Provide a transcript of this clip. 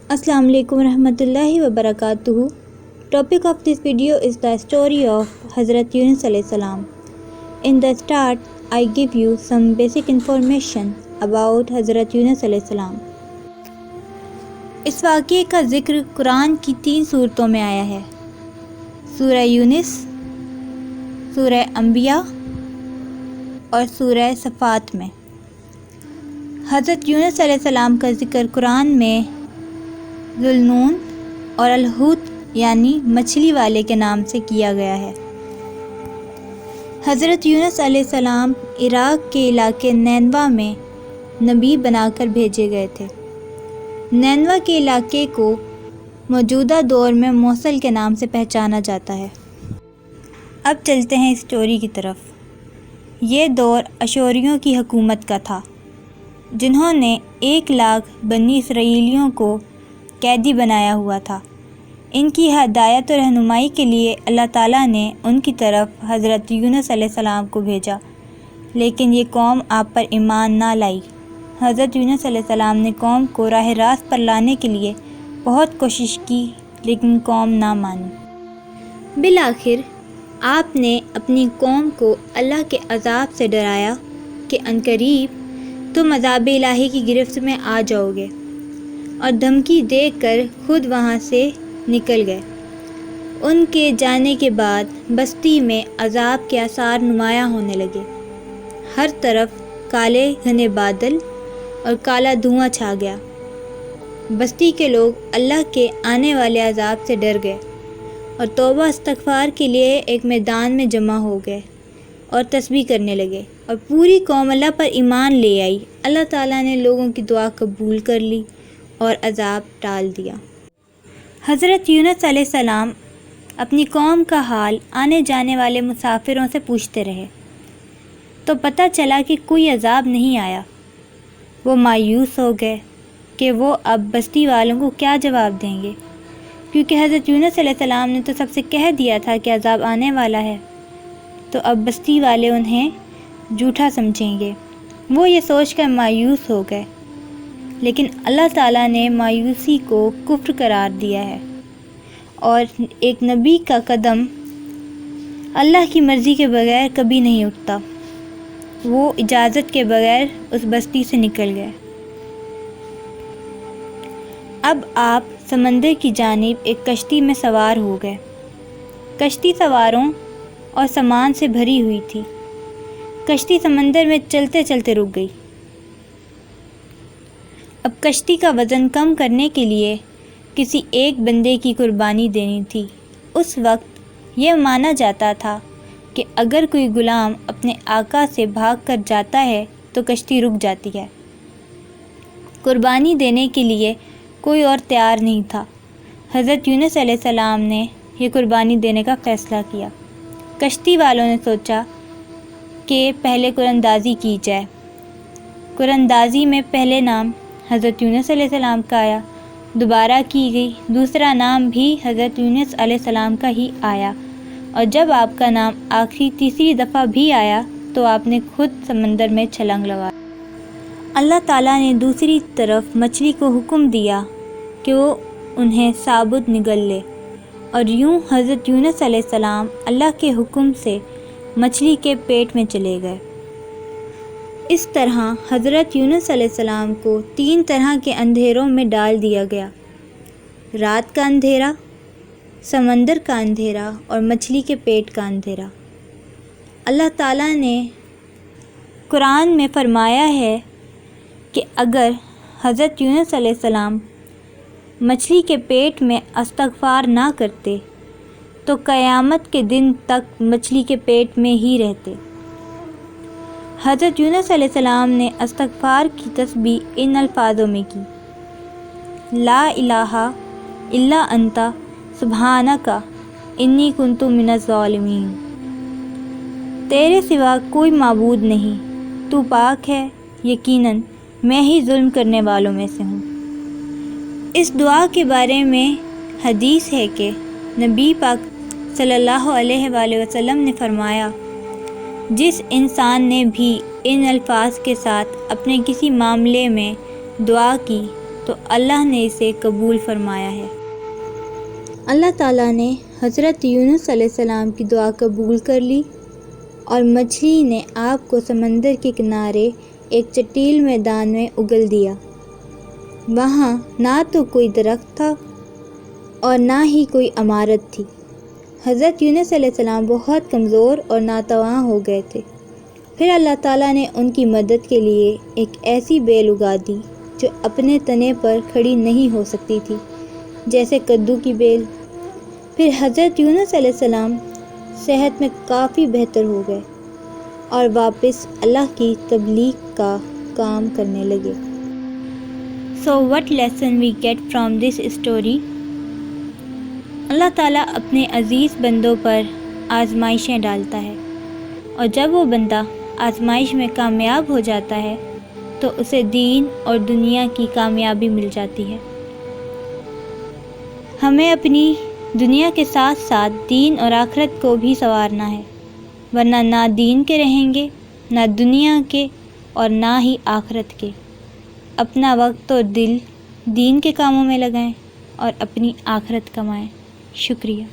Assalamu alaikum warahmatullahi wabarakatuh. Topic of this video is the story of Hazrat Yunus alayhi salam. In the start, I give you some basic information about Hazrat Yunus alayhi salam. इस वाक़े का ज़िक्र कुरान की 3 सूरतों में आया है, सूरह यूनुस, सूरह अंबिया और सूरह सफ़ात में। हज़रत यूनुस अलैहिस्सलाम का ज़िक्र कुरान में ज़ुल्नून और अल-हूत यानी मछली वाले के नाम से किया गया है। हज़रत यूनुस अलैहिस्सलाम इराक़ के इलाके नैनवा में नबी बनाकर भेजे गए थे। नैनवा के इलाके को मौजूदा दौर में मौसल के नाम से पहचाना जाता है। अब चलते हैं स्टोरी की तरफ। ये दौर अशूरियों की हुकूमत का था, जिन्होंने 1 लाख बनी इसराइलियों को कैदी बनाया हुआ था। इनकी हदायत और रहनुमाई के लिए अल्लाह ताला ने उनकी तरफ हज़रत यूनुस अलैहिस्सलाम को भेजा, लेकिन ये कौम आप पर ईमान ना लाई। हज़रत यूनुस अलैहिस्सलाम ने कौम को राह रास्त पर लाने के लिए बहुत कोशिश की, लेकिन कौम ना मानी। बिलाखिर आपने अपनी कौम को अल्लाह के अज़ाब से डराया कि अनकरीब तुम अज़ाब इलाही की गिरफ्त में आ जाओगे, और धमकी देकर खुद वहाँ से निकल गए। उनके जाने के बाद बस्ती में अज़ाब के आसार नुमायाँ होने लगे। हर तरफ काले घने बादल और काला धुआं छा गया। बस्ती के लोग अल्लाह के आने वाले अज़ाब से डर गए और तौबा इस्तग़फ़ार के लिए एक मैदान में जमा हो गए और तस्बीह करने लगे, और पूरी कौम अल्लाह पर ईमान ले आई। अल्लाह ताला ने लोगों की दुआ कबूल कर ली और अज़ाब टाल दिया। हज़रत यूनुस अलैहिस्सलाम अपनी कौम का हाल आने जाने वाले मुसाफिरों से पूछते रहे, तो पता चला कि कोई अज़ाब नहीं आया। वो मायूस हो गए कि वो अब बस्ती वालों को क्या जवाब देंगे, क्योंकि हज़रत यूनुस अलैहिस्सलाम ने तो सबसे कह दिया था कि अज़ाब आने वाला है, तो अब बस्ती वाले उन्हें झूठा समझेंगे। वो ये सोचकर मायूस हो गए, लेकिन अल्लाह ताला ने मायूसी को कुफ्र करार दिया है, और एक नबी का कदम अल्लाह की मर्ज़ी के बगैर कभी नहीं उठता। वो इजाज़त के बगैर उस बस्ती से निकल गए। अब आप समंदर की जानिब एक कश्ती में सवार हो गए। कश्ती सवारों और सामान से भरी हुई थी। कश्ती समंदर में चलते चलते रुक गई। अब कश्ती का वज़न कम करने के लिए किसी एक बंदे की कुर्बानी देनी थी। उस वक्त यह माना जाता था कि अगर कोई ग़ुलाम अपने आका से भाग कर जाता है तो कश्ती रुक जाती है। कुर्बानी देने के लिए कोई और तैयार नहीं था। हज़रत यूनुस अलैहिस्सलाम ने यह कुर्बानी देने का फ़ैसला किया। कश्ती वालों ने सोचा कि पहले कुरानंदाज़ी की जाए। कुरानंदाज़ी में पहले नाम हज़रत यूनुस अलैहिस्सलाम का आया, दोबारा की गई, दूसरा नाम भी हज़रत यूनुस अलैहिस्सलाम का ही आया, और जब आपका नाम आखिरी तीसरी दफ़ा भी आया तो आपने खुद समंदर में छलांग लगा। अल्लाह ताला ने दूसरी तरफ मछली को हुक्म दिया कि वो उन्हें साबुत निगल ले, और यूं हज़रत यूनुस अलैहिस्सलाम अल्लाह के हुक्म से मछली के पेट में चले गए। इस तरह हज़रत यूनुस अलैहिस्सलाम को 3 तरह के अंधेरों में डाल दिया गया: रात का अंधेरा, समंदर का अंधेरा और मछली के पेट का अंधेरा। अल्लाह ताला ने कुरान में फरमाया है कि अगर हज़रत यूनुस अलैहिस्सलाम मछली के पेट में इस्तग़फ़ार ना करते तो क़यामत के दिन तक मछली के पेट में ही रहते। हज़रत यूनुस अलैहिस्सलाम ने इस्तग़फ़ार की तस्बीह इन अल्फाज़ों में की: ला इलाहा इल्ला अंता सुब्हानका इन्नी कुन्तु मिनज़ ज़ालिमीन। तेरे सिवा कोई माबूद नहीं, तू पाक है, यकीनन मैं ही जुल्म करने वालों में से हूँ। इस दुआ के बारे में हदीस है कि नबी पाक सल्लल्लाहु अलैहि वसल्लम ने फरमाया, जिस इंसान ने भी इन अल्फाज के साथ अपने किसी मामले में दुआ की تو اللہ نے اسے قبول فرمایا ہے۔ اللہ تعالیٰ نے حضرت یونس علیہ السلام کی دعا قبول کر لی اور مچھلی نے آپ کو سمندر کے کنارے ایک چٹیل میدان میں اگل دیا۔ وہاں نہ تو کوئی درخت تھا اور نہ ہی کوئی عمارت تھی۔ حضرت یونس علیہ السلام بہت کمزور اور ناتواں ہو گئے تھے۔ پھر اللہ تعالیٰ نے ان کی مدد کے لیے ایک ایسی بیل اگا دی جو اپنے تنے پر کھڑی نہیں ہو سکتی تھی، جیسے کدو کی بیل۔ پھر حضرت یونس علیہ السلام صحت میں کافی بہتر ہو گئے اور واپس اللہ کی تبلیغ کا کام کرنے لگے۔ So what lesson we get from this story؟ اللہ تعالیٰ اپنے عزیز بندوں پر آزمائشیں ڈالتا ہے، اور جب وہ بندہ آزمائش میں کامیاب ہو جاتا ہے تو اسے دین اور دنیا کی کامیابی مل جاتی ہے۔ ہمیں اپنی دنیا کے ساتھ ساتھ دین اور آخرت کو بھی سنوارنا ہے، ورنہ نہ دین کے رہیں گے، نہ دنیا کے اور نہ ہی آخرت کے۔ اپنا وقت اور دل دین کے کاموں میں لگائیں اور اپنی آخرت کمائیں۔ شکریہ۔